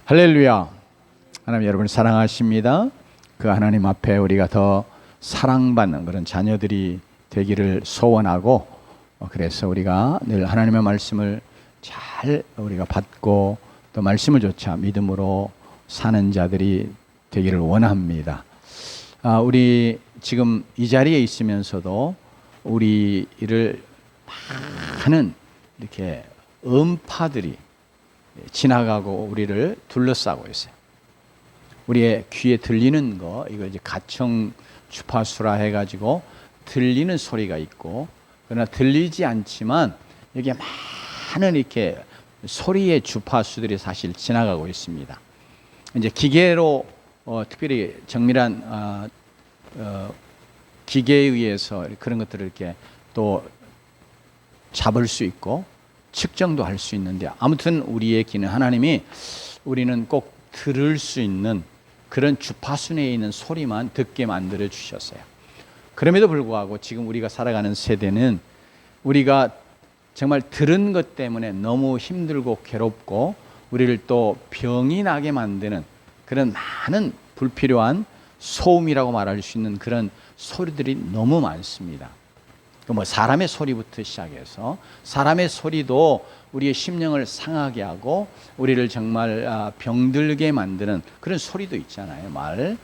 할렐루야. 하나님 여러분을 사랑하십니다. 그 하나님 앞에 우리가 더 사랑받는 그런 자녀들이 되기를 소원하고, 그래서 우리가 늘 하나님의 말씀을 잘 우리가 받고 또 말씀을 조차 믿음으로 사는 자들이 되기를 원합니다. 우리 지금 이 자리에 있으면서도 우리를 많은 이렇게 음파들이 지나가고 우리를 둘러싸고 있어요. 우리의 귀에 들리는 거, 이거 이제 가청 주파수라 해가지고 들리는 소리가 있고, 그러나 들리지 않지만 여기에 많은 이렇게 소리의 주파수들이 사실 지나가고 있습니다. 이제 기계로 특별히 정밀한 기계에 의해서 그런 것들을 이렇게 또 잡을 수 있고 측정도 할 수 있는데, 아무튼 우리의 귀는 하나님이 우리는 꼭 들을 수 있는 그런 주파수 내에 있는 소리만 듣게 만들어 주셨어요. 그럼에도 불구하고 지금 우리가 살아가는 세대는 우리가 정말 들은 것 때문에 너무 힘들고 괴롭고 우리를 또 병이 나게 만드는 그런 많은 불필요한 소음이라고 말할 수 있는 그런 소리들이 너무 많습니다. 뭐 사람의 소리부터 시작해서, 사람의 소리도 우리의 심령을 상하게 하고 우리를 정말 병들게 만드는 그런 소리도 있잖아요. 말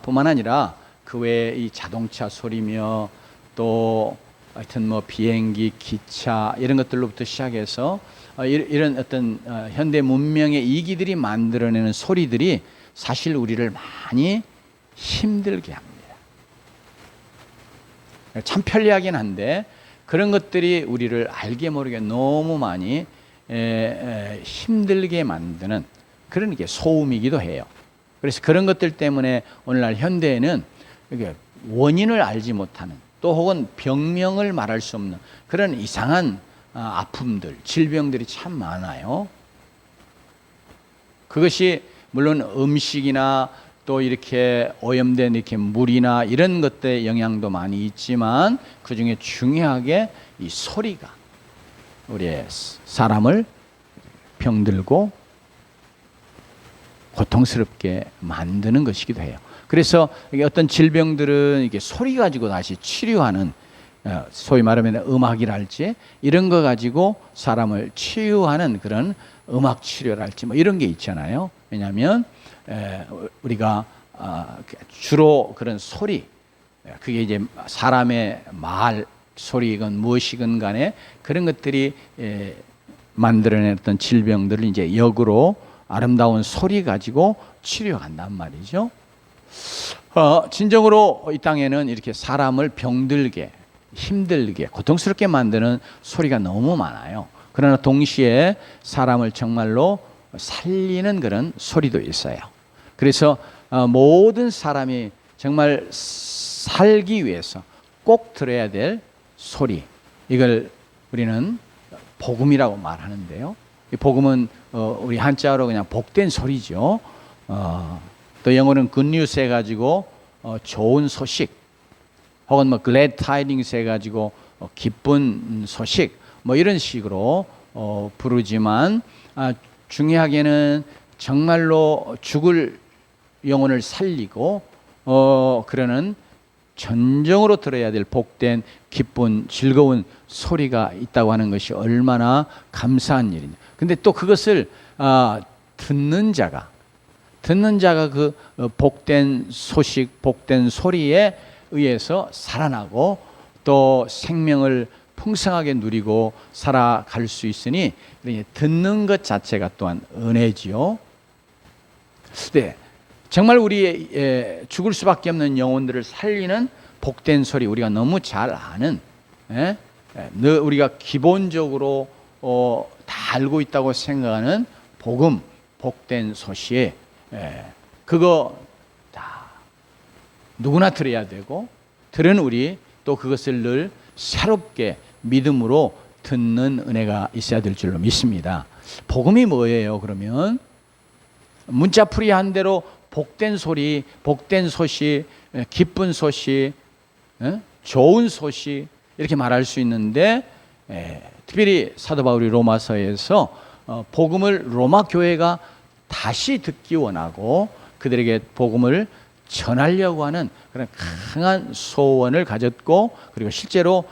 뿐만 아니라 그 외에 이 자동차 소리며 또 하여튼 뭐 비행기, 기차 이런 것들로부터 시작해서 이런 어떤 현대 문명의 이기들이 만들어내는 소리들이 사실 우리를 많이 힘들게 합니다. 참 편리하긴 한데 그런 것들이 우리를 알게 모르게 너무 많이 힘들게 만드는 그런 게 소음이기도 해요. 그래서 그런 것들 때문에 오늘날 현대에는 이게 원인을 알지 못하는, 또 혹은 병명을 말할 수 없는 그런 이상한 아픔들, 질병들이 참 많아요. 그것이 물론 음식이나 또 이렇게 오염된 이렇게 물이나 이런 것들의 영향도 많이 있지만, 그 중에 중요하게 이 소리가 우리의 사람을 병들고 고통스럽게 만드는 것이기도 해요. 그래서 어떤 질병들은 이게 소리 가지고 다시 치료하는, 소위 말하면 음악이랄지 이런 거 가지고 사람을 치유하는 그런 음악 치료랄지 뭐 이런 게 있잖아요. 왜냐하면 우리가 주로 그런 소리, 그게 이제 사람의 말 소리건 무엇이건 간에 그런 것들이 만들어낸 어떤 질병들을 이제 역으로 아름다운 소리 가지고 치료한단 말이죠. 진정으로 이 땅에는 이렇게 사람을 병들게, 힘들게, 고통스럽게 만드는 소리가 너무 많아요. 그러나 동시에 사람을 정말로 살리는 그런 소리도 있어요. 그래서 모든 사람이 정말 살기 위해서 꼭 들어야 될 소리, 이걸 우리는 복음이라고 말하는데요. 이 복음은 우리 한자어로 그냥 복된 소리죠. 또 영어는 good news 해가지고 좋은 소식, 혹은 뭐 glad tidings 해가지고 기쁜 소식, 뭐 이런 식으로 부르지만, 중요하게는 정말로 죽을 영혼을 살리고 그러는 전정으로 들어야 될 복된 기쁜 즐거운 소리가 있다고 하는 것이 얼마나 감사한 일이냐. 근데 또 그것을 듣는 자가 그 복된 소식, 복된 소리에 의해서 살아나고 또 생명을 풍성하게 누리고 살아갈 수 있으니 듣는 것 자체가 또한 은혜지요. 네, 정말 우리의 죽을 수밖에 없는 영혼들을 살리는 복된 소리, 우리가 너무 잘 아는, 우리가 기본적으로 다 알고 있다고 생각하는 복음, 복된 소식, 그거 다 누구나 들어야 되고, 들은 우리 또 그것을 늘 새롭게 믿음으로 듣는 은혜가 있어야 될 줄로 믿습니다. 복음이 뭐예요? 그러면 문자풀이한 대로 복된 소리, 복된 소식, 기쁜 소식, 좋은 소식 이렇게 말할 수 있는데, 특별히 사도 바울이 로마서에서 복음을 로마 교회가 다시 듣기 원하고 그들에게 복음을 전하려고 하는 그런 강한 소원을 가졌고, 그리고 실제로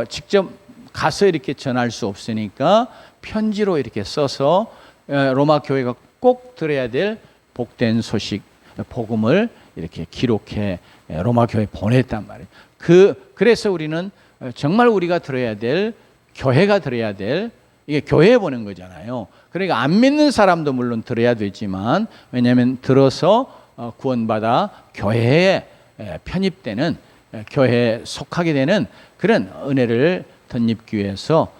직접 가서 이렇게 전할 수 없으니까 편지로 이렇게 써서 로마 교회가 꼭 들어야 될 복된 소식, 복음을 이렇게 기록해 로마 교회에 보냈단 말이에요. 그래서 우리는 정말 우리가 들어야 될, 교회가 들어야 될, 이게 교회에 보낸 거잖아요. 그러니까 안 믿는 사람도 물론 들어야 되지만, 왜냐하면 들어서 구원받아 교회에 편입되는, 교회에 속하게 되는 그런 은혜를 덧입기 위해서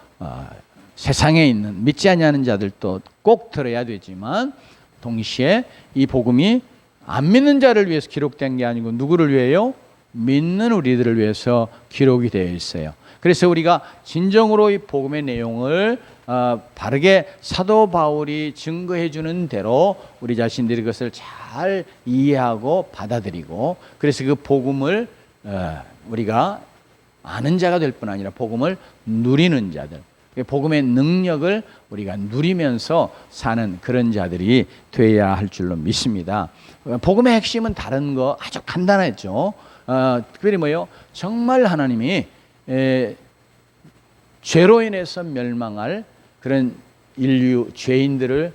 세상에 있는 믿지 아니하는 자들도 꼭 들어야 되지만, 동시에 이 복음이 안 믿는 자를 위해서 기록된 게 아니고 누구를 위해요? 믿는 우리들을 위해서 기록이 되어 있어요. 그래서 우리가 진정으로 이 복음의 내용을 바르게 사도 바울이 증거해 주는 대로 우리 자신들이 그것을 잘 이해하고 받아들이고, 그래서 그 복음을 우리가 아는 자가 될 뿐 아니라 복음을 누리는 자들, 복음의 능력을 우리가 누리면서 사는 그런 자들이 되어야 할 줄로 믿습니다. 복음의 핵심은 다른 거 아주 간단했죠. 특별히 뭐예요? 정말 하나님이 죄로 인해서 멸망할 그런 인류 죄인들을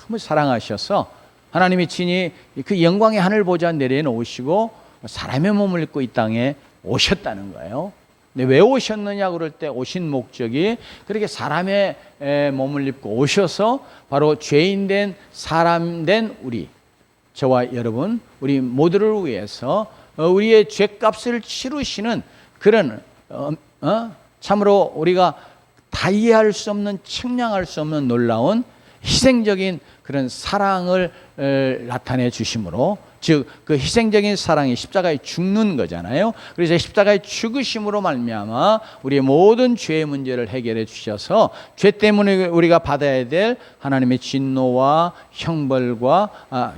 너무 사랑하셔서 하나님이 친히 그 영광의 하늘 보좌 내려놓으시고 사람의 몸을 입고 이 땅에 오셨다는 거예요. 근데 왜 오셨느냐 그럴 때 오신 목적이 그렇게 사람의 몸을 입고 오셔서 바로 죄인 된 사람 된 우리, 저와 여러분, 우리 모두를 위해서 우리의 죄값을 치르시는 그런 참으로 우리가 다 이해할 수 없는, 측량할 수 없는 놀라운 희생적인 그런 사랑을 나타내 주심으로, 즉 그 희생적인 사랑이 십자가에 죽는 거잖아요. 그래서 십자가에 죽으심으로 말미암아 우리의 모든 죄의 문제를 해결해 주셔서 죄 때문에 우리가 받아야 될 하나님의 진노와 형벌과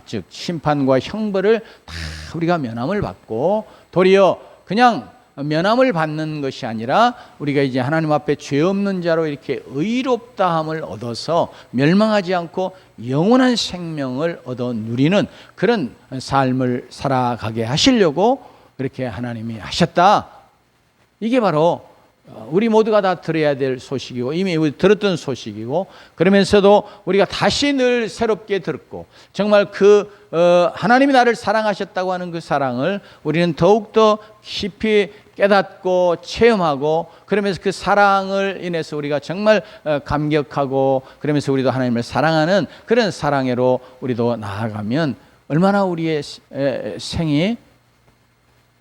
즉 심판과 형벌을 다 우리가 면함을 받고, 도리어 그냥 면함을 받는 것이 아니라 우리가 이제 하나님 앞에 죄 없는 자로 이렇게 의롭다함을 얻어서 멸망하지 않고 영원한 생명을 얻어 누리는 그런 삶을 살아가게 하시려고 그렇게 하나님이 하셨다. 이게 바로 우리 모두가 다 들어야 될 소식이고, 이미 우리 들었던 소식이고, 그러면서도 우리가 다시 늘 새롭게 듣고, 정말 하나님이 나를 사랑하셨다고 하는 그 사랑을 우리는 더욱더 깊이 깨닫고 체험하고, 그러면서 그 사랑을 인해서 우리가 정말 감격하고, 그러면서 우리도 하나님을 사랑하는 그런 사랑으로 우리도 나아가면 얼마나 우리의 생이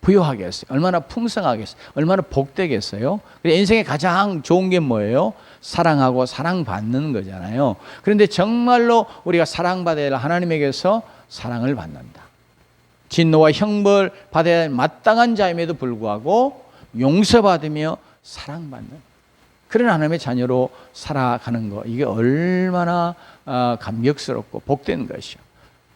부유하겠어요. 얼마나 풍성하겠어요. 얼마나 복되겠어요. 인생에 가장 좋은 게 뭐예요? 사랑하고 사랑받는 거잖아요. 그런데 정말로 우리가 사랑받아야 할 하나님에게서 사랑을 받는다. 진노와 형벌 받아야 할 마땅한 자임에도 불구하고 용서받으며 사랑받는 그런 하나님의 자녀로 살아가는 거, 이게 얼마나 감격스럽고 복된 것이요.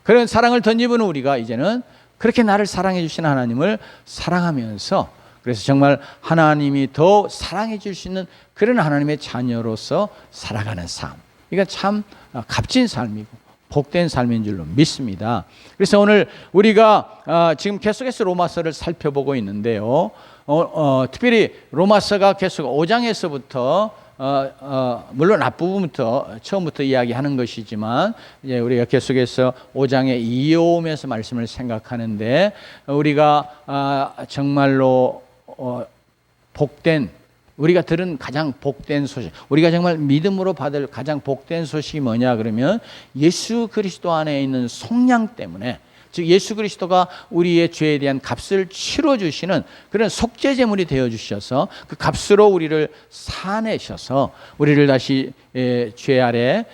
그런 사랑을 덧입은 우리가 이제는 그렇게 나를 사랑해 주신 하나님을 사랑하면서, 그래서 정말 하나님이 더 사랑해 줄 수 있는 그런 하나님의 자녀로서 살아가는 삶, 이거 참 값진 삶이고 복된 삶인 줄로 믿습니다. 그래서 오늘 우리가 지금 계속해서 로마서를 살펴보고 있는데요. 특별히 로마서가 계속 5장에서부터 물론 앞부분부터 처음부터 이야기하는 것이지만, 이제 우리가 계속해서 5장의 이어오면서 말씀을 생각하는데, 우리가 정말로 복된, 우리가 들은 가장 복된 소식, 우리가 정말 믿음으로 받을 가장 복된 소식이 뭐냐 그러면, 예수 그리스도 안에 있는 속량 때문에, 즉 예수 그리스도가 우리의 죄에 대한 값을 치러주시는 그런 속죄제물이 되어주셔서 그 값으로 우리를 사내셔서 우리를 다시 죄 아래,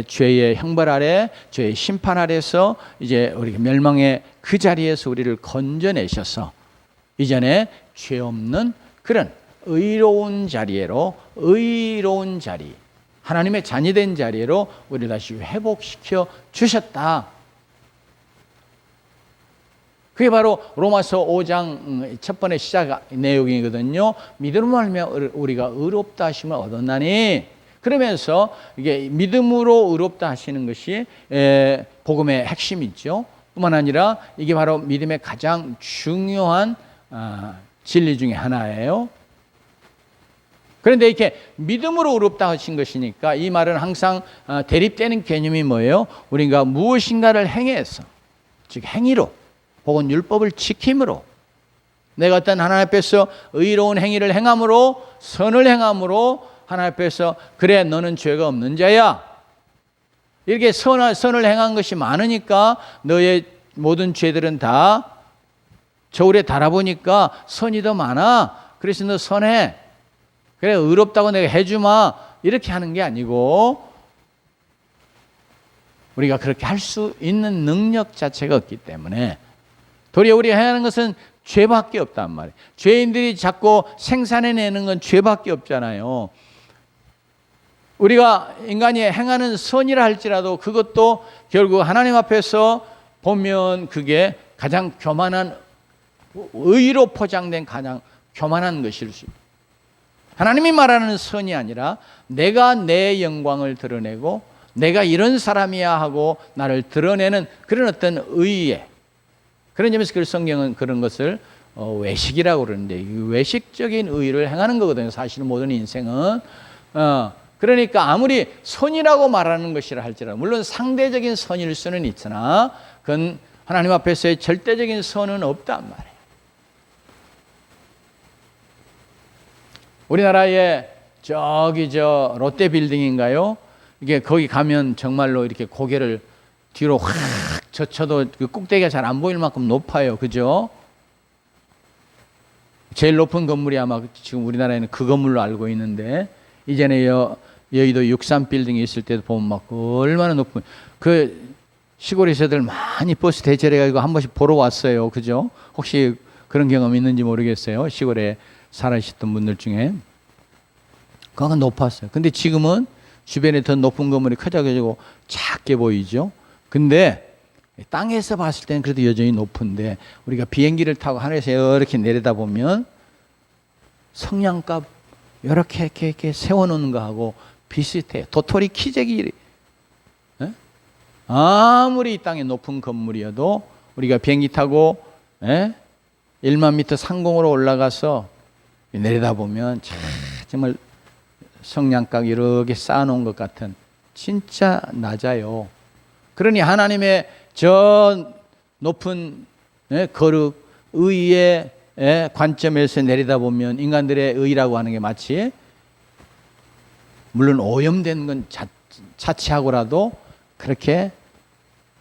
죄의 형벌 아래, 죄의 심판 아래서 이제 우리 멸망의 그 자리에서 우리를 건져내셔서 이전에 죄 없는 그런 의로운 자리로, 의로운 자리, 하나님의 자녀된 자리로 우리를 다시 회복시켜 주셨다. 그게 바로 로마서 5장 첫 번째 시작 내용이거든요. 믿음으로 말미암아 우리가 의롭다 하심을 얻었나니, 그러면서 이게 믿음으로 의롭다 하시는 것이 복음의 핵심이죠. 뿐만 아니라 이게 바로 믿음의 가장 중요한 진리 중에 하나예요. 그런데 이렇게 믿음으로 의롭다 하신 것이니까 이 말은 항상 대립되는 개념이 뭐예요? 우리가 무엇인가를 행해서, 즉 행위로 혹은 율법을 지킴으로, 내가 어떤 하나님 앞에서 의로운 행위를 행함으로, 선을 행함으로 하나님 앞에서 그래 너는 죄가 없는 자야, 이렇게 선을 행한 것이 많으니까 너의 모든 죄들은 다 저울에 달아보니까 선이 더 많아, 그래서 너 선해, 그래 의롭다고 내가 해주마, 이렇게 하는 게 아니고 우리가 그렇게 할 수 있는 능력 자체가 없기 때문에 도리어 우리가 행하는 것은 죄밖에 없단 말이에요. 죄인들이 자꾸 생산해내는 건 죄밖에 없잖아요. 우리가 인간이 행하는 선이라 할지라도 그것도 결국 하나님 앞에서 보면 그게 가장 교만한, 의로 포장된 가장 교만한 것일 수 있어요. 하나님이 말하는 선이 아니라 내가 내 영광을 드러내고 내가 이런 사람이야 하고 나를 드러내는 그런 어떤 의의, 그런 점에서 그 성경은 그런 것을 외식이라고 그러는데, 외식적인 의를 행하는 거거든요. 사실은 모든 인생은. 그러니까 아무리 선이라고 말하는 것이라 할지라도, 물론 상대적인 선일 수는 있으나 그건 하나님 앞에서의 절대적인 선은 없단 말이에요. 우리나라에 저기 롯데 빌딩인가요? 이게 거기 가면 정말로 이렇게 고개를 뒤로 확 젖혀도 그 꼭대기가 잘 안 보일 만큼 높아요. 그죠? 제일 높은 건물이 아마 지금 우리나라에는 그 건물로 알고 있는데, 이전에 여의도 63 빌딩이 있을 때도 보면 막 얼마나 높은, 그 시골에서들 많이 버스 대절해가지고 한 번씩 보러 왔어요. 그죠? 혹시 그런 경험 있는지 모르겠어요. 시골에 살아계셨던 분들 중에. 그건 높았어요. 근데 지금은 주변에 더 높은 건물이 커져가지고 작게 보이죠. 근데 땅에서 봤을 때는 그래도 여전히 높은데, 우리가 비행기를 타고 하늘에서 이렇게 내려다보면 성냥갑 이렇게 세워놓는 거하고 비슷해요. 도토리 키재기. 아무리 이 땅에 높은 건물이어도 우리가 비행기 타고 1만 미터 상공으로 올라가서 내려다보면 정말 성냥갑 이렇게 쌓아놓은 것 같은, 진짜 낮아요. 그러니 하나님의 저 높은 거룩, 의의 관점에서 내려다보면 인간들의 의라고 하는 게 마치, 물론 오염된 건 차치하고라도 그렇게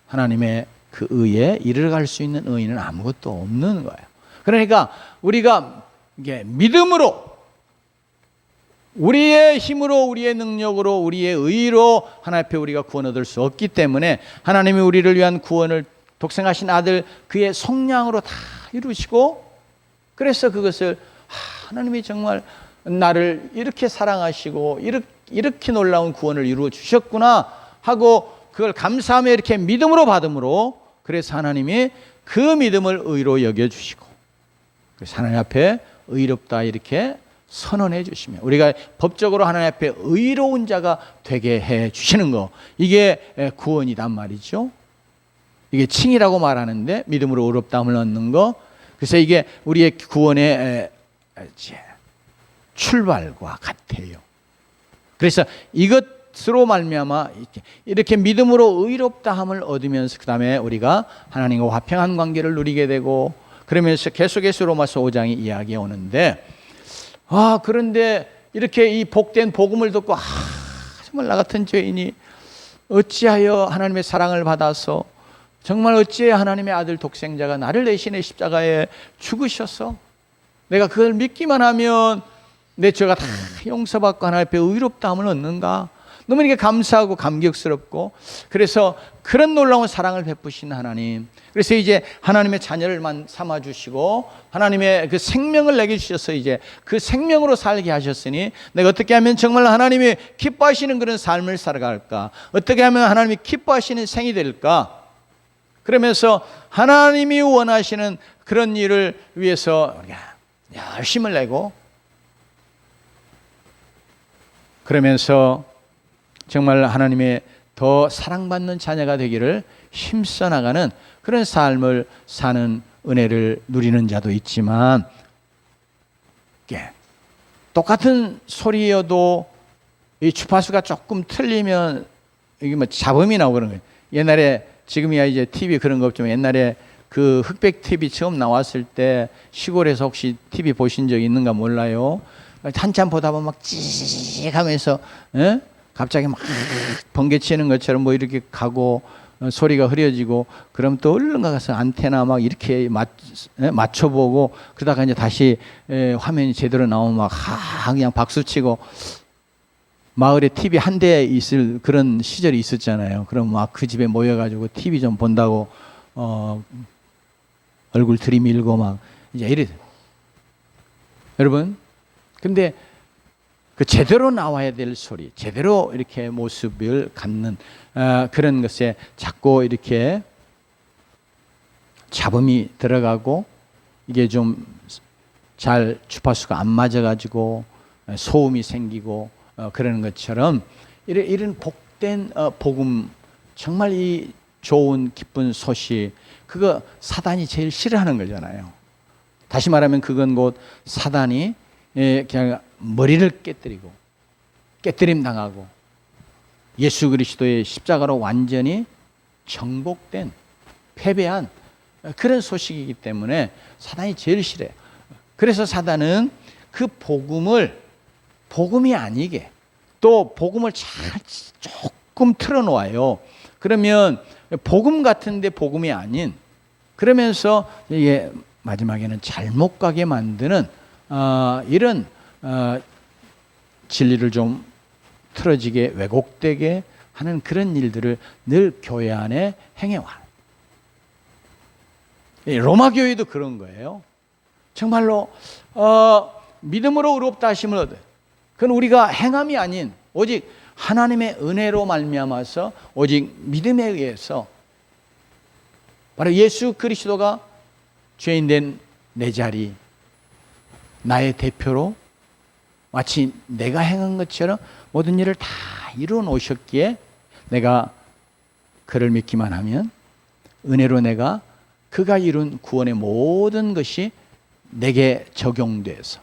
하나님의 그 의에 이르러갈 수 있는 의는 아무것도 없는 거예요. 그러니까 우리가 이게 믿음으로, 우리의 힘으로, 우리의 능력으로, 우리의 의로 하나님 앞에 우리가 구원 얻을 수 없기 때문에 하나님이 우리를 위한 구원을 독생하신 아들 그의 속량으로 다 이루시고, 그래서 그것을 하나님이 정말 나를 이렇게 사랑하시고 이렇게 놀라운 구원을 이루어 주셨구나 하고 그걸 감사하며 이렇게 믿음으로 받음으로, 그래서 하나님이 그 믿음을 의로 여겨주시고, 그래서 하나님 앞에 의롭다 이렇게 선언해 주시면 우리가 법적으로 하나님 앞에 의로운 자가 되게 해 주시는 거, 이게 구원이란 말이죠. 이게 칭이라고 말하는데 믿음으로 의롭다함을 얻는 거. 그래서 이게 우리의 구원의 출발과 같아요. 그래서 이것으로 말미암아 이렇게 믿음으로 의롭다함을 얻으면서 그 다음에 우리가 하나님과 화평한 관계를 누리게 되고, 그러면서 계속해서 로마서 5장이 이야기해 오는데, 그런데 이렇게 이 복된 복음을 듣고 정말 나 같은 죄인이 어찌하여 하나님의 사랑을 받아서, 정말 어찌하여 하나님의 아들 독생자가 나를 대신해 십자가에 죽으셔서 내가 그걸 믿기만 하면 내 죄가 다 용서받고 하나님 앞에 의롭다함을 얻는가. 너무 이렇게 감사하고 감격스럽고, 그래서 그런 놀라운 사랑을 베푸신 하나님, 그래서 이제 하나님의 자녀를 삼아주시고 하나님의 그 생명을 내게 주셔서 이제 그 생명으로 살게 하셨으니 내가 어떻게 하면 정말 하나님이 기뻐하시는 그런 삶을 살아갈까, 어떻게 하면 하나님이 기뻐하시는 생이 될까, 그러면서 하나님이 원하시는 그런 일을 위해서 열심을 내고, 그러면서 정말 하나님의 더 사랑받는 자녀가 되기를 힘써 나가는 그런 삶을 사는 은혜를 누리는 자도 있지만, 똑같은 소리여도 이 주파수가 조금 틀리면 이게 뭐 잡음이 나오고 그런 거예요. 옛날에, 지금이야 이제 TV 그런 거 없지만 옛날에 그 흑백 TV 처음 나왔을 때 시골에서 혹시 TV 보신 적 있는가 몰라요. 한참 보다 보면 막 찌익 하면서 갑자기 막 번개치는 것처럼 뭐 이렇게 가고 소리가 흐려지고, 그럼 또 얼른 가서 안테나 막 이렇게 맞춰보고, 그러다가 이제 다시 화면이 제대로 나오면 막 그냥 박수치고, 마을에 TV 한 대 있을 그런 시절이 있었잖아요. 그럼 막 그 집에 모여가지고 TV 좀 본다고 얼굴 들이밀고 막 이제 이래. 여러분, 근데 그 제대로 나와야 될 소리, 제대로 이렇게 모습을 갖는 그런 것에 자꾸 이렇게 잡음이 들어가고, 이게 좀 잘 주파수가 안 맞아가지고 소음이 생기고 그러는 것처럼, 이런 복된 복음, 정말 이 좋은 기쁜 소식, 그거 사단이 제일 싫어하는 거잖아요. 다시 말하면 그건 곧 사단이 그냥 머리를 깨뜨림 당하고 예수 그리스도의 십자가로 완전히 정복된, 패배한 그런 소식이기 때문에 사단이 제일 싫어요. 그래서 사단은 그 복음이 아니게 또 복음을 잘 조금 틀어놓아요. 그러면 복음 같은데 복음이 아닌, 그러면서 이게 마지막에는 잘못 가게 만드는 이런 진리를 좀 틀어지게 왜곡되게 하는 그런 일들을 늘 교회 안에 행해와. 로마 교회도 그런 거예요. 정말로 믿음으로 의롭다 하심을 얻어요. 그건 우리가 행함이 아닌 오직 하나님의 은혜로 말미암아서, 오직 믿음에 의해서 바로 예수 그리스도가 죄인된 내 자리, 나의 대표로 마치 내가 행한 것처럼 모든 일을 다 이루어 놓으셨기에, 내가 그를 믿기만 하면 은혜로 내가 그가 이룬 구원의 모든 것이 내게 적용돼서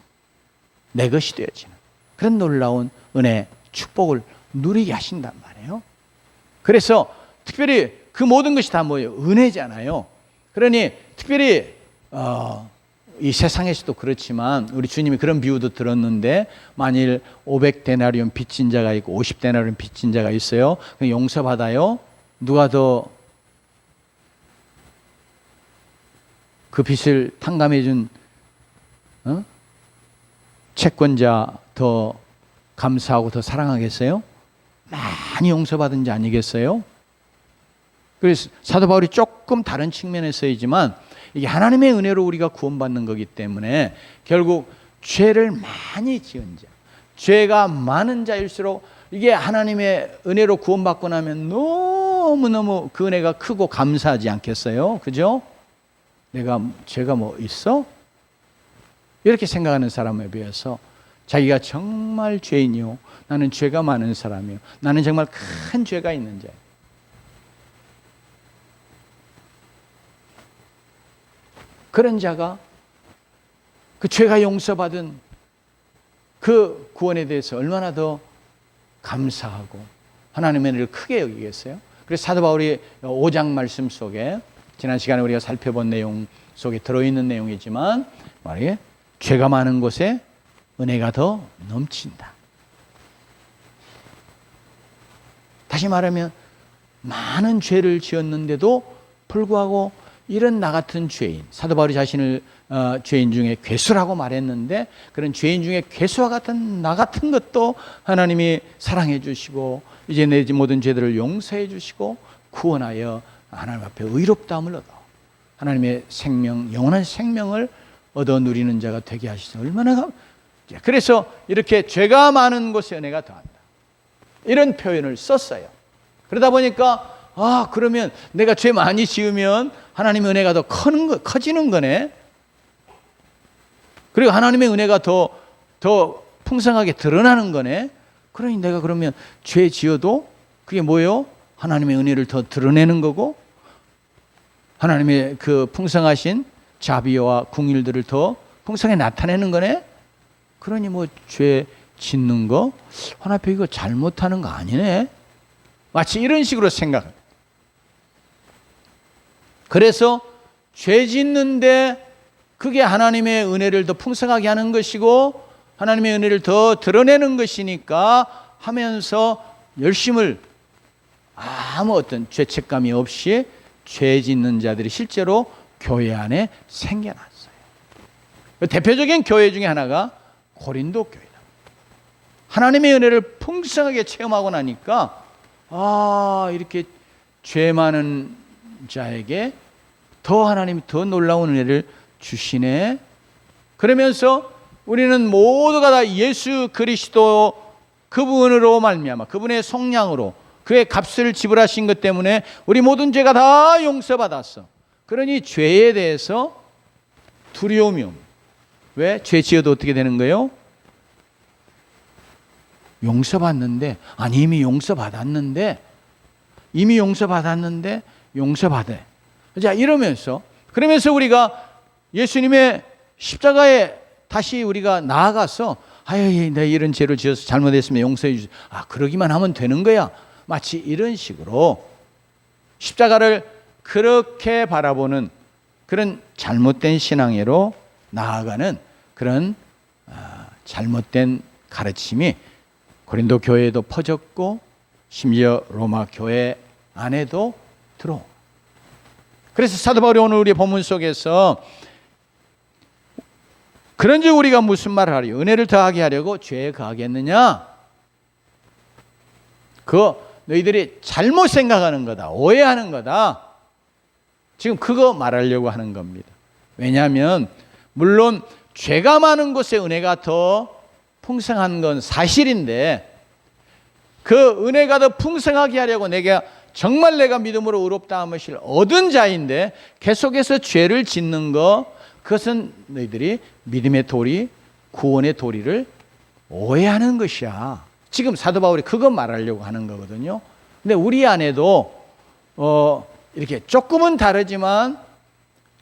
내 것이 되어지는 그런 놀라운 은혜, 축복을 누리게 하신단 말이에요. 그래서 특별히 그 모든 것이 다 뭐예요? 은혜잖아요. 그러니 특별히 이 세상에서도 그렇지만 우리 주님이 그런 비유도 들었는데, 만일 500데나리온 빚진 자가 있고 50데나리온 빚진 자가 있어요. 용서받아요. 누가 더 그 빚을 탕감해 준 채권자 더 감사하고 더 사랑하겠어요? 많이 용서받은 자 아니겠어요? 그래서 사도 바울이 조금 다른 측면에서이지만, 이게 하나님의 은혜로 우리가 구원받는 거기 때문에 결국 죄를 많이 지은 자, 죄가 많은 자일수록 이게 하나님의 은혜로 구원받고 나면 너무너무 그 은혜가 크고 감사하지 않겠어요? 그죠? 죄가 뭐 있어? 이렇게 생각하는 사람에 비해서 자기가 정말 죄인이요, 나는 죄가 많은 사람이요, 나는 정말 큰 죄가 있는 자예요. 그런 자가 그 죄가 용서받은 그 구원에 대해서 얼마나 더 감사하고 하나님의 은혜를 크게 여기겠어요? 그래서 사도 바울이 5장 말씀 속에, 지난 시간에 우리가 살펴본 내용 속에 들어있는 내용이지만, 말이에요, 죄가 많은 곳에 은혜가 더 넘친다. 다시 말하면 많은 죄를 지었는데도 불구하고 이런 나 같은 죄인, 사도 바울이 자신을 죄인 중에 괴수라고 말했는데, 그런 죄인 중에 괴수와 같은 나 같은 것도 하나님이 사랑해 주시고 이제 내 모든 죄들을 용서해 주시고 구원하여 하나님 앞에 의롭다함을 얻어 하나님의 생명, 영원한 생명을 얻어 누리는 자가 되게 하시죠. 얼마나. 그래서 이렇게 죄가 많은 곳에 은혜가 더한다, 이런 표현을 썼어요. 그러다 보니까 그러면 내가 죄 많이 지으면 하나님의 은혜가 더 커지는 거네. 그리고 하나님의 은혜가 더 풍성하게 드러나는 거네. 그러니 내가 그러면 죄 지어도 그게 뭐예요? 하나님의 은혜를 더 드러내는 거고 하나님의 그 풍성하신 자비와 긍휼들을 더 풍성하게 나타내는 거네. 그러니 뭐 죄 짓는 거 하나님 앞에 이거 잘못하는 거 아니네. 마치 이런 식으로 생각합니다. 그래서 죄 짓는데 그게 하나님의 은혜를 더 풍성하게 하는 것이고 하나님의 은혜를 더 드러내는 것이니까 하면서 열심을 아무 어떤 죄책감이 없이 죄 짓는 자들이 실제로 교회 안에 생겨났어요. 대표적인 교회 중에 하나가 고린도 교회다. 하나님의 은혜를 풍성하게 체험하고 나니까 이렇게 죄 많은 자에게 더 하나님이 더 놀라운 은혜를 주시네. 그러면서 우리는 모두가 다 예수 그리스도 그분으로 말미암아 그분의 속량으로 그의 값을 지불하신 것 때문에 우리 모든 죄가 다 용서받았어. 그러니 죄에 대해서 두려움이 없는. 왜? 죄 지어도 어떻게 되는 거예요? 용서받는데 이미 용서받았는데 용서받아. 자, 이러면서 그러면서 우리가 예수님의 십자가에 다시 우리가 나아가서 내가 이런 죄를 지어서 잘못했으면 용서해 주세요. 그러기만 하면 되는 거야. 마치 이런 식으로 십자가를 그렇게 바라보는 그런 잘못된 신앙으로 나아가는 그런 잘못된 가르침이 고린도 교회에도 퍼졌고 심지어 로마 교회 안에도 들어오고. 그래서 사도 바울이 오늘 우리의 본문 속에서 그런즉 우리가 무슨 말을 하리요? 은혜를 더하게 하려고 죄에 거하겠느냐? 그거 너희들이 잘못 생각하는 거다. 오해하는 거다. 지금 그거 말하려고 하는 겁니다. 왜냐하면 물론 죄가 많은 곳에 은혜가 더 풍성한 건 사실인데 그 은혜가 더 풍성하게 하려고 정말 내가 믿음으로 의롭다 함을 얻은 자인데 계속해서 죄를 짓는 거, 그것은 너희들이 믿음의 도리, 구원의 도리를 오해하는 것이야. 지금 사도 바울이 그거 말하려고 하는 거거든요. 근데 우리 안에도 이렇게 조금은 다르지만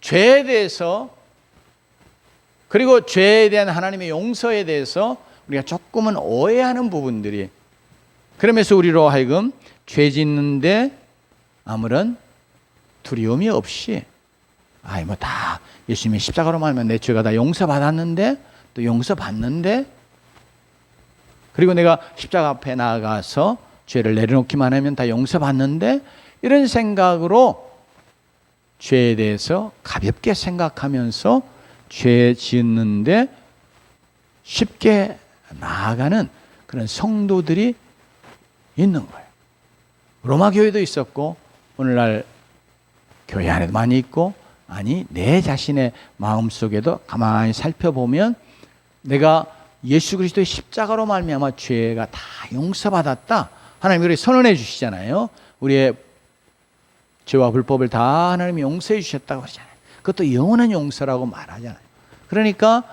죄에 대해서 그리고 죄에 대한 하나님의 용서에 대해서 우리가 조금은 오해하는 부분들이, 그러면서 우리로 하여금 죄 짓는데 아무런 두려움이 없이 다 예수님의 십자가로 말하면 내 죄가 다 용서받았는데 또 용서받는데 그리고 내가 십자가 앞에 나아가서 죄를 내려놓기만 하면 다 용서받는데 이런 생각으로 죄에 대해서 가볍게 생각하면서 죄 짓는데 쉽게 나아가는 그런 성도들이 있는 거예요. 로마 교회도 있었고 오늘날 교회 안에도 많이 있고 내 자신의 마음속에도 가만히 살펴보면 내가 예수 그리스도의 십자가로 말미암아 죄가 다 용서받았다. 하나님이 그렇게 선언해 주시잖아요. 우리의 죄와 불법을 다 하나님이 용서해 주셨다고 그러잖아요. 그것도 영원한 용서라고 말하잖아요. 그러니까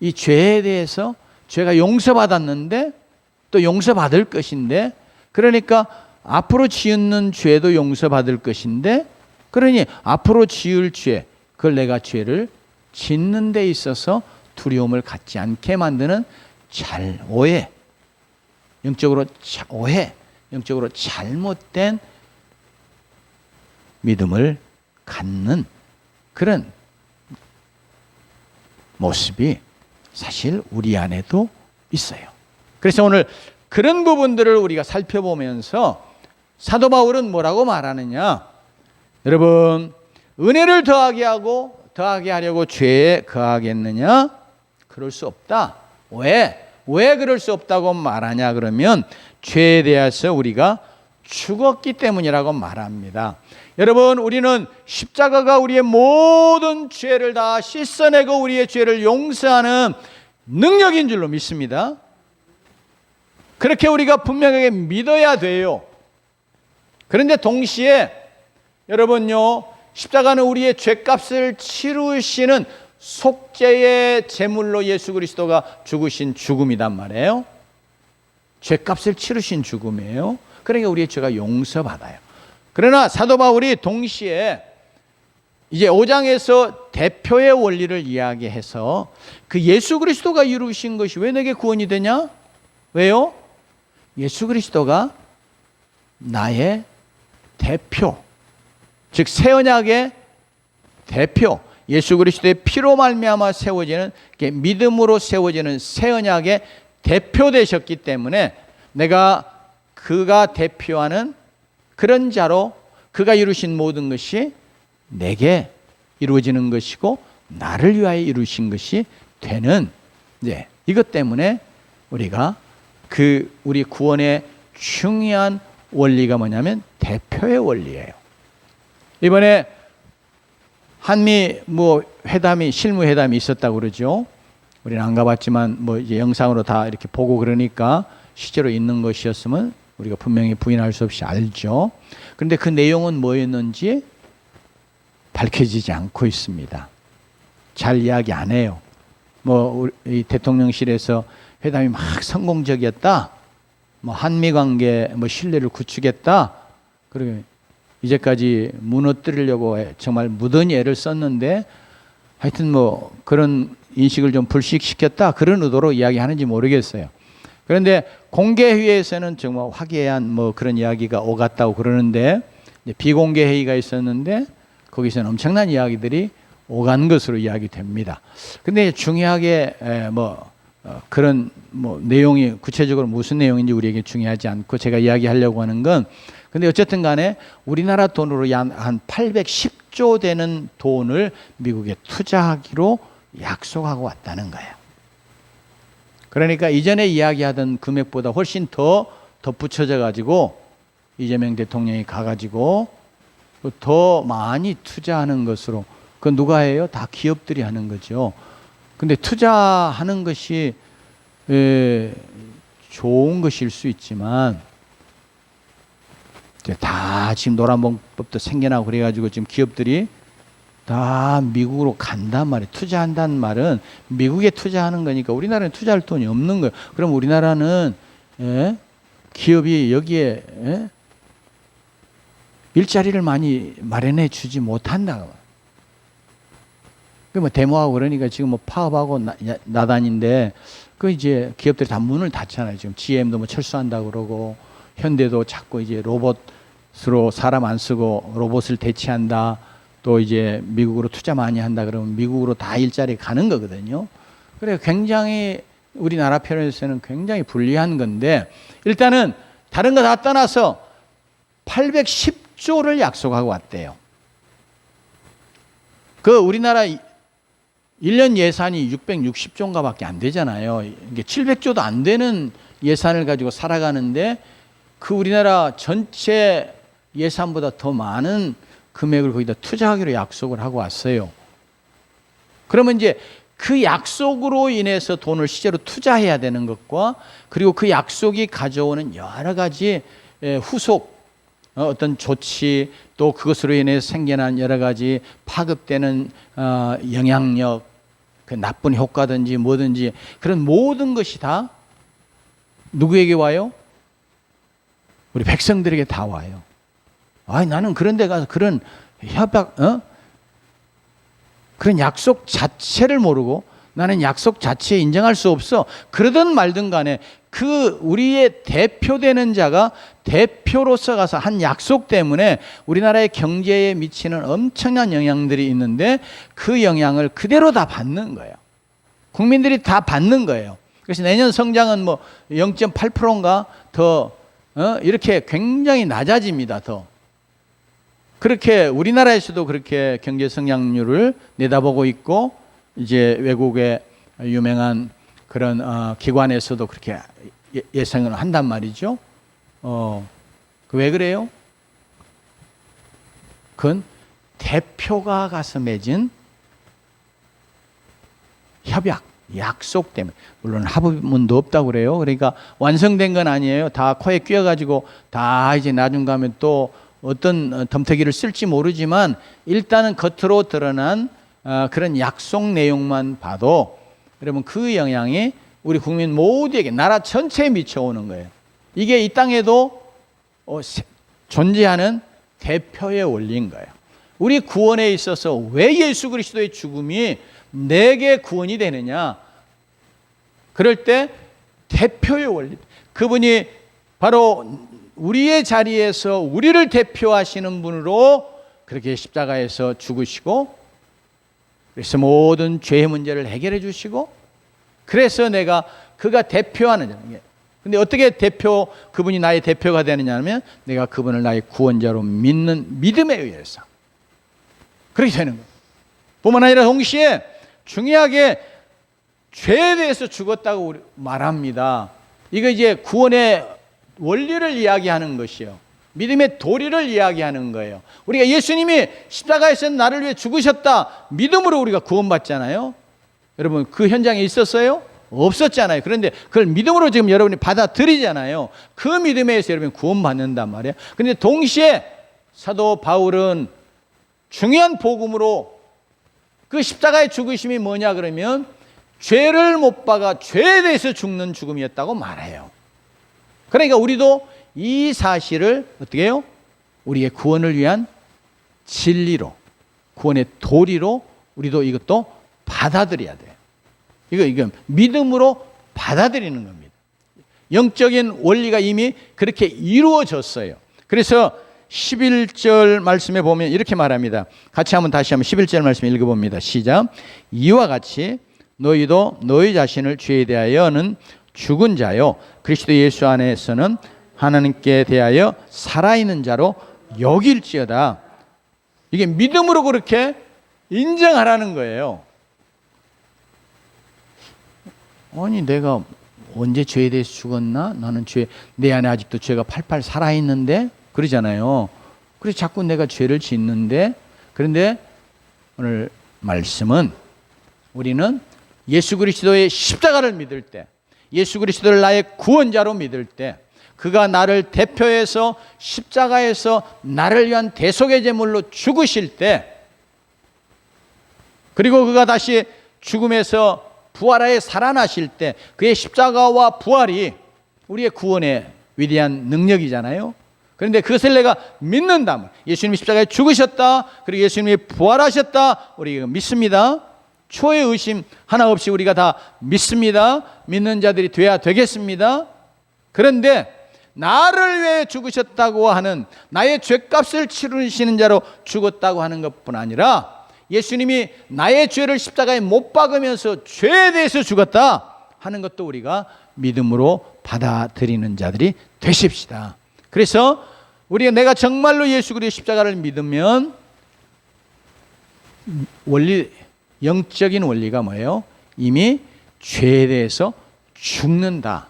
이 죄에 대해서 죄가 용서받았는데 또 용서받을 것인데, 그러니까 앞으로 지은 죄도 용서받을 것인데, 그러니 앞으로 지을 죄, 그걸 내가 죄를 짓는 데 있어서 두려움을 갖지 않게 만드는 영적으로 잘못된 믿음을 갖는 그런 모습이 사실 우리 안에도 있어요. 그래서 오늘 그런 부분들을 우리가 살펴보면서 사도 바울은 뭐라고 말하느냐? 여러분, 은혜를 더하게 하려고 죄에 거하겠느냐? 그럴 수 없다. 왜 그럴 수 없다고 말하냐? 그러면 죄에 대해서 우리가 죽었기 때문이라고 말합니다. 여러분, 우리는 십자가가 우리의 모든 죄를 다 씻어내고 우리의 죄를 용서하는 능력인 줄로 믿습니다. 그렇게 우리가 분명하게 믿어야 돼요. 그런데 동시에 여러분요, 십자가는 우리의 죄값을 치르시는 속죄의 제물로 예수 그리스도가 죽으신 죽음이란 말이에요. 죄값을 치르신 죽음이에요. 그러니까 우리의 죄가 용서받아요. 그러나 사도 바울이 동시에 이제 5장에서 대표의 원리를 이야기해서 그 예수 그리스도가 이루신 것이 왜 내게 구원이 되냐? 왜요? 예수 그리스도가 나의 대표, 즉 새 언약의 대표, 예수 그리스도의 피로 말미암아 세워지는, 믿음으로 세워지는 새 언약의 대표 되셨기 때문에 내가 그가 대표하는 그런 자로 그가 이루신 모든 것이 내게 이루어지는 것이고 나를 위하여 이루신 것이 되는, 이것 때문에 우리가 우리 구원의 중요한 원리가 뭐냐면 대표의 원리예요. 이번에 한미 회담이, 실무회담이 있었다고 그러죠. 우리는 안 가봤지만 이제 영상으로 다 이렇게 보고 그러니까 실제로 있는 것이었으면 우리가 분명히 부인할 수 없이 알죠. 그런데 그 내용은 뭐였는지 밝혀지지 않고 있습니다. 잘 이야기 안 해요. 이 대통령실에서 회담이 막 성공적이었다. 한미 관계 신뢰를 구축했다. 그리고 이제까지 무너뜨리려고 정말 무던히 애를 썼는데 하여튼 그런 인식을 좀 불식시켰다. 그런 의도로 이야기하는지 모르겠어요. 그런데 공개회의에서는 정말 화기애애한 그런 이야기가 오갔다고 그러는데, 비공개 회의가 있었는데 거기서는 엄청난 이야기들이 오간 것으로 이야기됩니다. 근데 중요하게 그런 내용이 구체적으로 무슨 내용인지 우리에게 중요하지 않고 제가 이야기하려고 하는 건, 근데 어쨌든 간에 우리나라 돈으로 한 810조 되는 돈을 미국에 투자하기로 약속하고 왔다는 거예요. 그러니까 이전에 이야기하던 금액보다 훨씬 더 덧붙여져 가지고 이재명 대통령이 가가지고 더 많이 투자하는 것으로, 그건 누가 해요? 다 기업들이 하는 거죠. 근데 투자하는 것이 좋은 것일 수 있지만 다 지금 노란봉법도 생겨나고 그래가지고 지금 기업들이 다 미국으로 간단 말이에요. 투자한다는 말은 미국에 투자하는 거니까 우리나라는 투자할 돈이 없는 거예요. 그럼 우리나라는 기업이 여기에 일자리를 많이 마련해 주지 못한다. 데모하고 그러니까 지금 파업하고 나다닌데 이제 기업들이 다 문을 닫잖아요. 지금 GM도 철수한다고 그러고 현대도 자꾸 이제 로봇으로 사람 안 쓰고 로봇을 대체한다. 또 이제 미국으로 투자 많이 한다 그러면 미국으로 다 일자리 가는 거거든요. 그래 굉장히 우리나라 편에서는 굉장히 불리한 건데, 일단은 다른 거 다 떠나서 810조를 약속하고 왔대요. 우리나라 1년 예산이 660조인가 밖에 안 되잖아요. 이게 700조도 안 되는 예산을 가지고 살아가는데 우리나라 전체 예산보다 더 많은 금액을 거기다 투자하기로 약속을 하고 왔어요. 그러면 이제 그 약속으로 인해서 돈을 실제로 투자해야 되는 것과, 그리고 그 약속이 가져오는 여러 가지 후속 어떤 조치, 또 그것으로 인해서 생겨난 여러 가지 파급되는 영향력, 그 나쁜 효과든지 뭐든지 그런 모든 것이 다 누구에게 와요? 우리 백성들에게 다 와요. 나는 그런 데 가서 그런 협약, 그런 약속 자체를 모르고 나는 약속 자체에 인정할 수 없어. 그러든 말든 간에 우리의 대표되는 자가 대표로서 가서 한 약속 때문에 우리나라의 경제에 미치는 엄청난 영향들이 있는데 그 영향을 그대로 다 받는 거예요. 국민들이 다 받는 거예요. 그래서 내년 성장은 0.8%인가 더 이렇게 굉장히 낮아집니다. 더. 그렇게 우리나라에서도 그렇게 경제 성장률을 내다보고 있고, 이제 외국의 유명한 그런 기관에서도 그렇게 예상을 한단 말이죠. 왜 그래요? 그건 대표가 가서 맺은 협약, 약속 때문에. 물론 합의문도 없다고 그래요. 그러니까 완성된 건 아니에요. 다 코에 끼어가지고 다 이제 나중 가면 또 어떤 덤태기를 쓸지 모르지만 일단은 겉으로 드러난 그런 약속 내용만 봐도 여러분 그 영향이 우리 국민 모두에게 나라 전체에 미쳐오는 거예요. 이게 이 땅에도 존재하는 대표의 원리인 거예요. 우리 구원에 있어서 왜 예수 그리스도의 죽음이 내게 구원이 되느냐? 그럴 때 대표의 원리, 그분이 바로 우리의 자리에서 우리를 대표하시는 분으로 그렇게 십자가에서 죽으시고, 그래서 모든 죄의 문제를 해결해 주시고, 그래서 내가 그가 대표하는 자는, 근데 어떻게 그분이 나의 대표가 되느냐 하면 내가 그분을 나의 구원자로 믿는 믿음에 의해서 그렇게 되는 거예요. 뿐만 아니라 동시에 중요하게 죄에 대해서 죽었다고 말합니다. 이거 이제 구원의 원리를 이야기하는 것이요, 믿음의 도리를 이야기하는 거예요. 우리가 예수님이 십자가에서 나를 위해 죽으셨다, 믿음으로 우리가 구원받잖아요. 여러분 그 현장에 있었어요? 없었잖아요. 그런데 그걸 믿음으로 지금 여러분이 받아들이잖아요. 그 믿음에 의해서 여러분이 구원받는단 말이에요. 그런데 동시에 사도 바울은 중요한 복음으로 그 십자가의 죽으심이 뭐냐 그러면 죄를 못 박아 죄에 대해서 죽는 죽음이었다고 말해요. 그러니까 우리도 이 사실을 어떻게 해요? 우리의 구원을 위한 진리로, 구원의 도리로 우리도 이것도 받아들여야 돼요. 이거 믿음으로 받아들이는 겁니다. 영적인 원리가 이미 그렇게 이루어졌어요. 그래서 11절 말씀에 보면 이렇게 말합니다. 같이 다시 한번 11절 말씀 읽어봅니다. 시작. 이와 같이 너희도 너희 자신을 죄에 대하여는 죽은 자요 그리스도 예수 안에서는 하나님께 대하여 살아있는 자로 여길지어다. 이게 믿음으로 그렇게 인정하라는 거예요. 아니 내가 언제 죄에 대해서 죽었나? 나는 내 안에 아직도 죄가 팔팔 살아있는데 그러잖아요. 그래서 자꾸 내가 죄를 짓는데, 그런데 오늘 말씀은 우리는 예수 그리스도의 십자가를 믿을 때, 예수 그리스도를 나의 구원자로 믿을 때, 그가 나를 대표해서 십자가에서 나를 위한 대속의 제물로 죽으실 때, 그리고 그가 다시 죽음에서 부활하여 살아나실 때 그의 십자가와 부활이 우리의 구원의 위대한 능력이잖아요. 그런데 그것을 내가 믿는다면, 예수님이 십자가에 죽으셨다, 그리고 예수님이 부활하셨다, 우리가 믿습니다. 초의 의심 하나 없이 우리가 다 믿습니다. 믿는 자들이 돼야 되겠습니다. 그런데 나를 위해 죽으셨다고 하는, 나의 죄값을 치르시는 자로 죽었다고 하는 것뿐 아니라 예수님이 나의 죄를 십자가에 못 박으면서 죄에 대해서 죽었다 하는 것도 우리가 믿음으로 받아들이는 자들이 되십시다. 그래서 내가 정말로 예수 그리스도의 십자가를 믿으면 영적인 원리가 뭐예요? 이미 죄에 대해서 죽는다,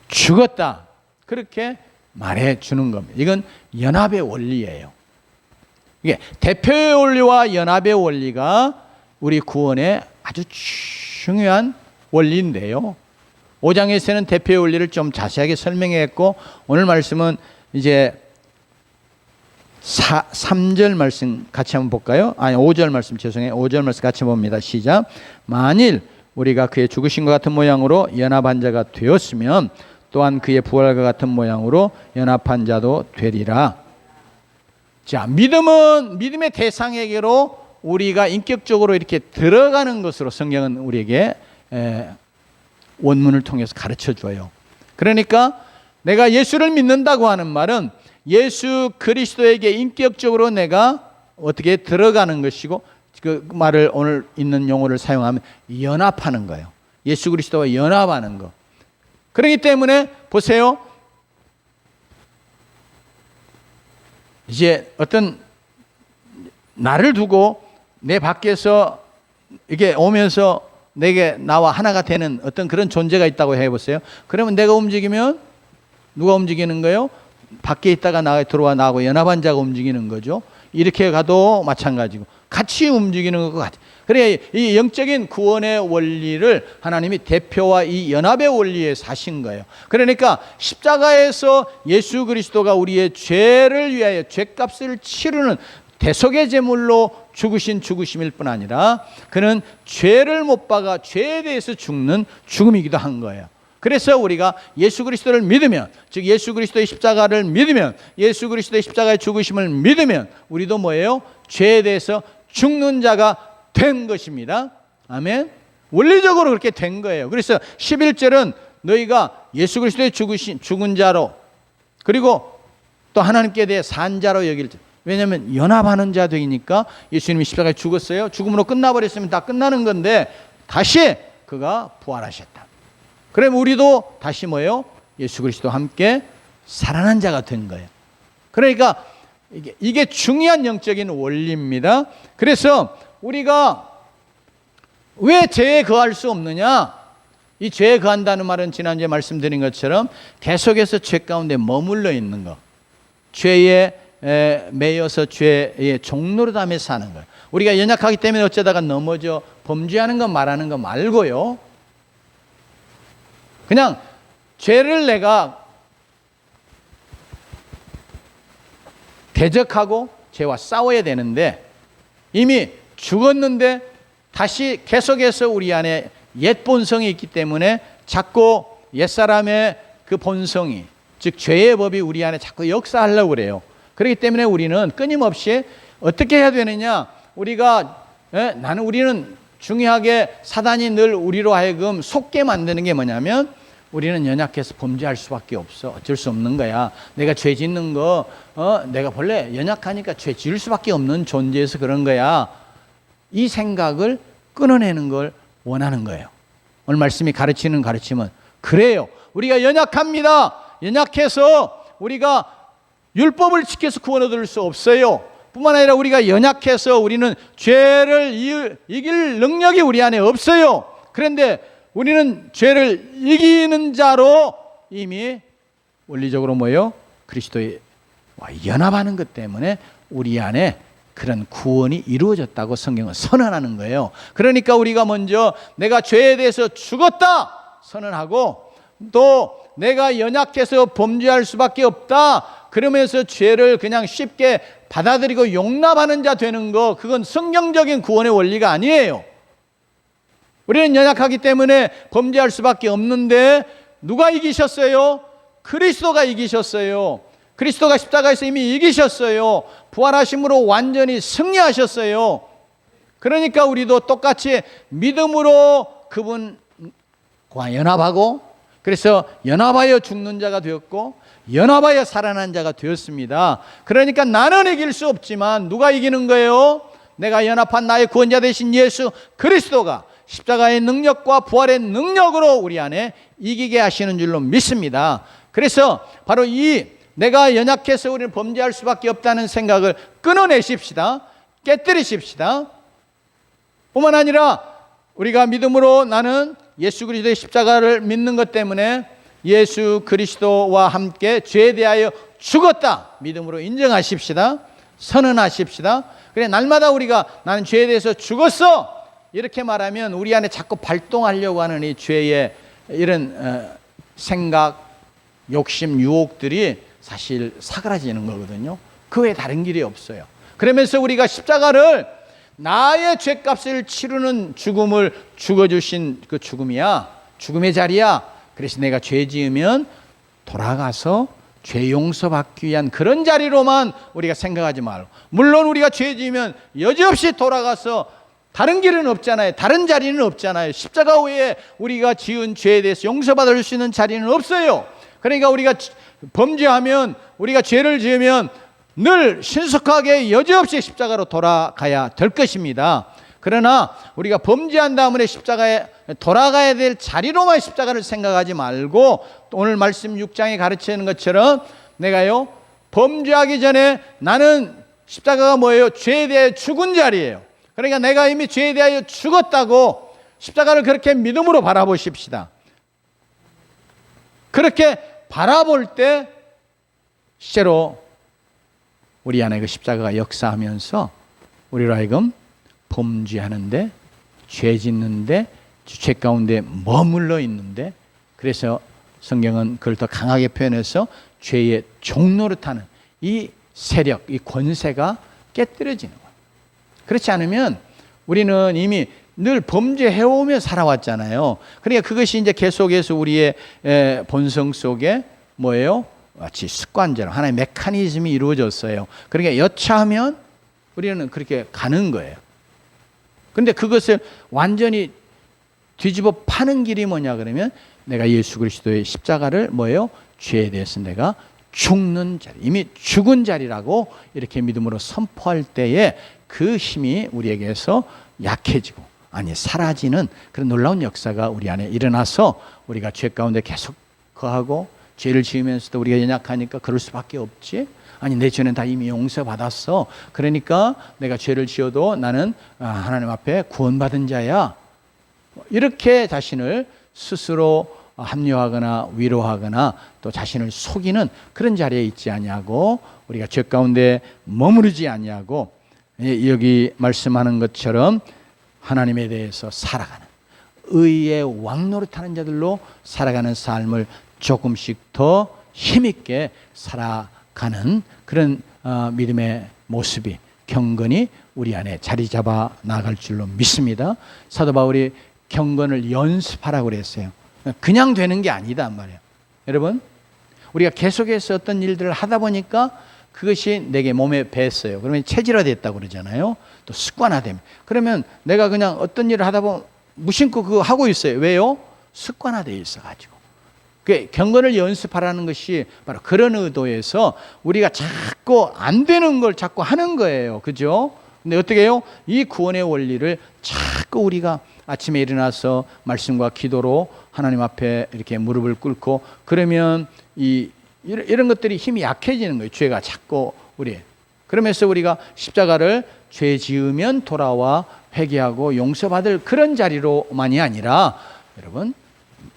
죽었다, 그렇게 말해 주는 겁니다. 이건 연합의 원리예요. 이게 대표의 원리와 연합의 원리가 우리 구원의 아주 중요한 원리인데요. 5장에서는 대표의 원리를 좀 자세하게 설명했고, 오늘 말씀은 이제 3절 말씀 같이 한번 볼까요? 5절 말씀, 죄송해요. 5절 말씀 같이 봅니다. 시작. 만일 우리가 그의 죽으신 것 같은 모양으로 연합한 자가 되었으면 또한 그의 부활과 같은 모양으로 연합한 자도 되리라. 자, 믿음은 믿음의 대상에게로 우리가 인격적으로 이렇게 들어가는 것으로 성경은 우리에게 원문을 통해서 가르쳐 줘요. 그러니까 내가 예수를 믿는다고 하는 말은 예수 그리스도에게 인격적으로 내가 어떻게 들어가는 것이고, 그 말을 오늘 있는 용어를 사용하면 연합하는 거예요. 예수 그리스도와 연합하는 거. 그렇기 때문에 보세요. 이제 어떤 나를 두고 내 밖에서 이게 오면서 나와 하나가 되는 어떤 그런 존재가 있다고 해보세요. 그러면 내가 움직이면 누가 움직이는 거예요? 밖에 있다가 들어와 나하고 연합한 자가 움직이는 거죠. 이렇게 가도 마찬가지고 같이 움직이는 것 같아요. 그래, 이 영적인 구원의 원리를 하나님이 대표와 이 연합의 원리에 사신 거예요. 그러니까 십자가에서 예수 그리스도가 우리의 죄를 위하여 죄값을 치르는 대속의 제물로 죽으신 죽으심일 뿐 아니라 그는 죄를 못 박아 죄에 대해서 죽는 죽음이기도 한 거예요. 그래서 우리가 예수 그리스도를 믿으면, 즉 예수 그리스도의 십자가를 믿으면, 예수 그리스도의 십자가의 죽으심을 믿으면 우리도 뭐예요? 죄에 대해서 죽는 자가 된 것입니다. 아멘. 원리적으로 그렇게 된 거예요. 그래서 11절은 너희가 예수 그리스도의 죽은 자로, 그리고 또 하나님께 대해 산 자로 여길 때, 왜냐하면 연합하는 자 되니까 예수님이 십자가에 죽었어요. 죽음으로 끝나버렸으면 다 끝나는 건데 다시 그가 부활하셨다. 그럼 우리도 다시 뭐예요? 예수 그리스도와 함께 살아난 자가 된 거예요. 그러니까 이게 중요한 영적인 원리입니다. 그래서 우리가 왜 죄에 거할 수 없느냐? 이 죄에 거한다는 말은 지난주에 말씀드린 것처럼 계속해서 죄 가운데 머물러 있는 거, 죄에 매여서 죄의 종노릇하며 사는 거예요. 우리가 연약하기 때문에 어쩌다가 넘어져 범죄하는 거 말하는 거 말고요, 그냥 죄를 내가 대적하고 죄와 싸워야 되는데 이미 죽었는데 다시 계속해서 우리 안에 옛 본성이 있기 때문에 자꾸 옛사람의 그 본성이, 즉 죄의 법이 우리 안에 자꾸 역사하려고 그래요. 그렇기 때문에 우리는 끊임없이 어떻게 해야 되느냐, 우리는 중요하게 사단이 늘 우리로 하여금 속게 만드는 게 뭐냐면, 우리는 연약해서 범죄할 수밖에 없어. 어쩔 수 없는 거야. 내가 죄 짓는 거, 내가 본래 연약하니까 죄 지을 수밖에 없는 존재에서 그런 거야. 이 생각을 끊어내는 걸 원하는 거예요. 오늘 말씀이 가르치는 가르침은 그래요. 우리가 연약합니다. 연약해서 우리가 율법을 지켜서 구원 얻을 수 없어요. 뿐만 아니라 우리가 연약해서 우리는 죄를 이길 능력이 우리 안에 없어요. 그런데 우리는 죄를 이기는 자로 이미 원리적으로 뭐예요? 그리스도와 연합하는 것 때문에 우리 안에 그런 구원이 이루어졌다고 성경은 선언하는 거예요. 그러니까 우리가 먼저 내가 죄에 대해서 죽었다 선언하고, 또 내가 연약해서 범죄할 수밖에 없다 그러면서 죄를 그냥 쉽게 받아들이고 용납하는 자 되는 거, 그건 성경적인 구원의 원리가 아니에요. 우리는 연약하기 때문에 범죄할 수밖에 없는데 누가 이기셨어요? 그리스도가 이기셨어요. 그리스도가 십자가에서 이미 이기셨어요. 부활하심으로 완전히 승리하셨어요. 그러니까 우리도 똑같이 믿음으로 그분과 연합하고, 그래서 연합하여 죽는 자가 되었고 연합하여 살아난 자가 되었습니다. 그러니까 나는 이길 수 없지만 누가 이기는 거예요? 내가 연합한 나의 구원자 되신 예수 그리스도가 십자가의 능력과 부활의 능력으로 우리 안에 이기게 하시는 줄로 믿습니다. 그래서 바로 이 내가 연약해서 우리는 범죄할 수밖에 없다는 생각을 끊어내십시다. 깨뜨리십시다. 뿐만 아니라 우리가 믿음으로 나는 예수 그리스도의 십자가를 믿는 것 때문에 예수 그리스도와 함께 죄에 대하여 죽었다 믿음으로 인정하십시다. 선언하십시다. 그래, 날마다 우리가 나는 죄에 대해서 죽었어 이렇게 말하면 우리 안에 자꾸 발동하려고 하는 이 죄의 이런 생각, 욕심, 유혹들이 사실 사그라지는 거거든요. 그 외에 다른 길이 없어요. 그러면서 우리가 십자가를 나의 죄값을 치르는 죽음을 죽어주신 그 죽음이야, 죽음의 자리야. 그래서 내가 죄 지으면 돌아가서 죄 용서받기 위한 그런 자리로만 우리가 생각하지 말고, 물론 우리가 죄 지으면 여지없이 돌아가서 다른 길은 없잖아요. 다른 자리는 없잖아요. 십자가 외에 우리가 지은 죄에 대해서 용서받을 수 있는 자리는 없어요. 그러니까 우리가 범죄하면, 우리가 죄를 지으면 늘 신속하게 여지없이 십자가로 돌아가야 될 것입니다. 그러나 우리가 범죄한 다음에 십자가에 돌아가야 될 자리로만 십자가를 생각하지 말고, 오늘 말씀 6장에 가르치는 것처럼 내가요, 범죄하기 전에 나는 십자가가 뭐예요? 죄에 대해 죽은 자리예요. 그러니까 내가 이미 죄에 대하여 죽었다고 십자가를 그렇게 믿음으로 바라보십시다. 그렇게 바라볼 때 실제로 우리 안에 그 십자가가 역사하면서 우리로 하여금 범죄하는데, 죄 짓는데, 죄 가운데 머물러 있는데, 그래서 성경은 그걸 더 강하게 표현해서 죄의 종노릇하는 이 세력, 이 권세가 깨뜨려지는 거예요. 그렇지 않으면 우리는 이미 늘 범죄해오며 살아왔잖아요. 그러니까 그것이 이제 계속해서 우리의 본성 속에 뭐예요? 마치 습관대로 하나의 메커니즘이 이루어졌어요. 그러니까 여차하면 우리는 그렇게 가는 거예요. 그런데 그것을 완전히 뒤집어 파는 길이 뭐냐 그러면 내가 예수 그리스도의 십자가를 뭐예요? 죄에 대해서 내가 죽는 자리, 이미 죽은 자리라고 이렇게 믿음으로 선포할 때에 그 힘이 우리에게서 약해지고 아니 사라지는 그런 놀라운 역사가 우리 안에 일어나서 우리가 죄 가운데 계속 거하고 죄를 지으면서도 우리가 연약하니까 그럴 수밖에 없지. 아니 내 죄는 다 이미 용서받았어. 그러니까 내가 죄를 지어도 나는 하나님 앞에 구원받은 자야. 이렇게 자신을 스스로 합리화하거나 위로하거나 또 자신을 속이는 그런 자리에 있지 아니하고 우리가 죄 가운데 머무르지 아니하고 여기 말씀하는 것처럼 하나님에 대해서 살아가는 의의 왕노릇하는 자들로 살아가는 삶을 조금씩 더 힘있게 살아가는 그런 믿음의 모습이 경건이 우리 안에 자리 잡아 나갈 줄로 믿습니다. 사도 바울이 경건을 연습하라고 그랬어요. 그냥 되는 게 아니다 말이에요. 여러분 우리가 계속해서 어떤 일들을 하다 보니까 그것이 내게 몸에 뱄어요. 그러면 체질화됐다고 그러잖아요. 또 습관화되면 그러면 내가 그냥 어떤 일을 하다 보면 무심코 그거 하고 있어요. 왜요? 습관화되어 있어가지고. 경건을 연습하라는 것이 바로 그런 의도에서 우리가 자꾸 안 되는 걸 자꾸 하는 거예요. 그죠? 근데 어떻게 해요? 이 구원의 원리를 자꾸 우리가 아침에 일어나서 말씀과 기도로 하나님 앞에 이렇게 무릎을 꿇고 그러면 이런 것들이 힘이 약해지는 거예요. 죄가 자꾸 우리. 그러면서 우리가 십자가를 죄 지으면 돌아와 회개하고 용서받을 그런 자리로만이 아니라 여러분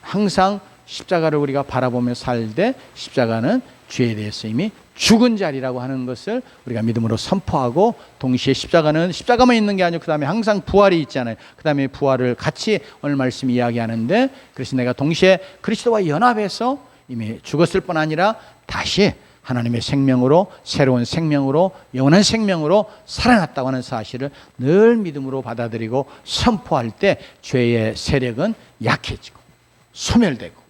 항상 십자가를 우리가 바라보며 살 때 십자가는 죄에 대해서 이미 죽은 자리라고 하는 것을 우리가 믿음으로 선포하고 동시에 십자가만 있는 게 아니고 그 다음에 항상 부활이 있잖아요. 그 다음에 부활을 같이 오늘 말씀 이야기하는데 그래서 내가 동시에 그리스도와 연합해서 이미 죽었을 뿐 아니라 다시 하나님의 생명으로 새로운 생명으로 영원한 생명으로 살아났다고 하는 사실을 늘 믿음으로 받아들이고 선포할 때 죄의 세력은 약해지고 소멸되고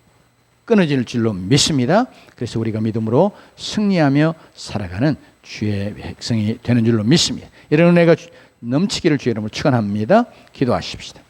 끊어질 줄로 믿습니다. 그래서 우리가 믿음으로 승리하며 살아가는 주의 백성이 되는 줄로 믿습니다. 이런 은혜가 넘치기를 주의 이름으로 축원합니다. 기도하십시다.